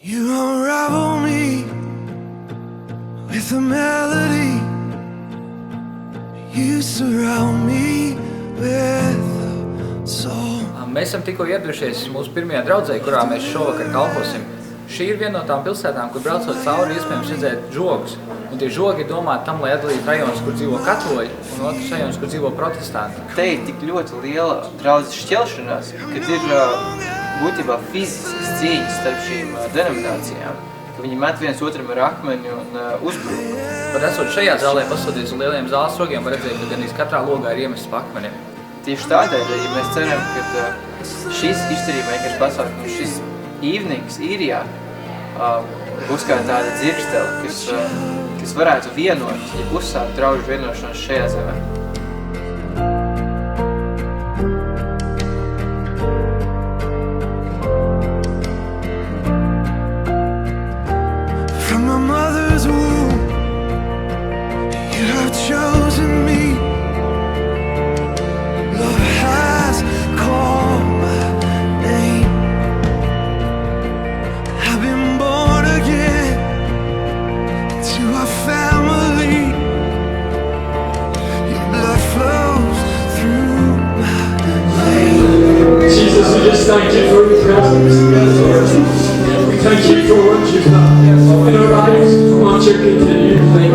You unravel me with a melody. You surround me with a soul. Mēs esam tikko ieradušies mūsu pirmajā draudzē, kurā mēs šovakar kalposim. Šī ir viena no tām pilsētām, kur braucot cauri iespējams redzēt žogus. Un tie žogi ir domāti tam, lai atdalītu rajonus, kur dzīvo katoļi, un otrs rajonus, kur dzīvo protestanti. Te ir tik ļoti liela draudzes šķelšanās, kad ir būtībā fiziskas cīņas starp šīm denominācijām. Ka viņi met viens otram ar akmeni un uzbruk. Pat esot šajā zālē pasoties uz lieliem zāles rogiem, var redzēt, ka gandrīz katrā logā ir iemests pa akmenim. Tieši tādēļ, ja mēs ceram, ka šis izturība vienkārši pasākums, šis īvnings īrijā būs kā tāda dzirkstele, kas varētu vienot, ja uzsākt draužu vienošanos šajā zemē. From my mother's womb, you have chosen me. Love has called my name. I've been born again to a family. Your blood flows through my veins. Jesus, we just thank you for your presence. We thank you for what you've done in our lives, for what you're continuing to do.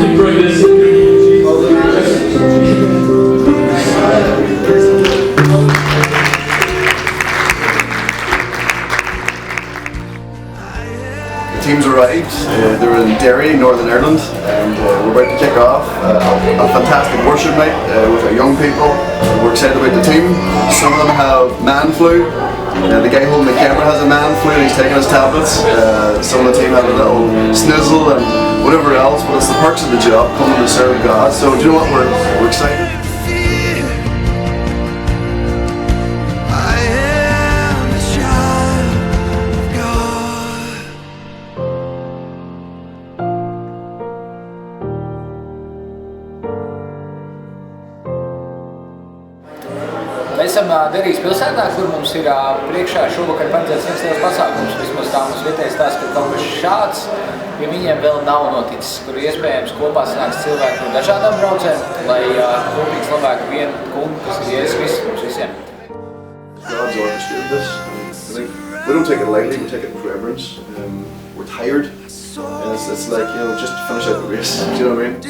We pray this in your The team's arrived. They're in Derry, Northern Ireland, and we're about to kick off a fantastic worship night with our young people. We're excited about the team. Some of them have man flu. The guy holding the camera has a man flu and he's taking his tablets. Some of the team have a little snizzle and whatever else, but it's the perks of the job, coming to serve God. So do you know what? We're excited. Mēs esam Derijas pilsētā, kur mums ir priekšā šovakar paredzēts viens liels pasākums. Vismaz tā mums vietēji stāsta, ka kaut kas šāds pie viņiem vēl nav noticis, kur iespējams kopā sanāks cilvēki no dažādām braucēm, lai kopīgi slavētu vienu kungu, kas ir Jēzus Kristus mums visiem. God's orchestrated this. I think we don't take it lightly, we take it with reverence. We're tired. And it's like, you know, just finish out the race. Do you know what I mean?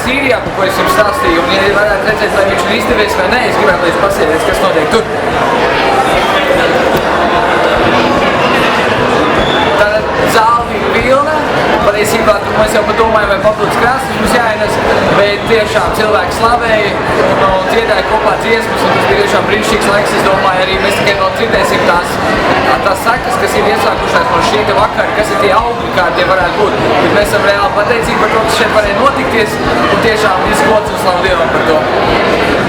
Sīrijā, par ko es jums stāstīju, un ja varētu redzēt, vai viņš ir izdevies vai nē, es gribētu, lai jūs pasēdēt, kas notiek tur. Tātad zāle bija pilna, patiesībā mēs jau padomājam, vai papildus krāsas mums jāienes, bet tiešām cilvēki slavēja un dziedāja kopā dziesmas, un tas bija tiešām brīnišķīgs laiks. Es domāju, arī mēs tikai vēl citēsim tās sakas, kas ir iesākušās no šī te vakara, kas ir tie augļi, kādi tie varētu būt. Bet mēs esam reāli pateicīgi par to, kas šeit varēja notikties, un tiešām viss gods un slavu Dievam par to.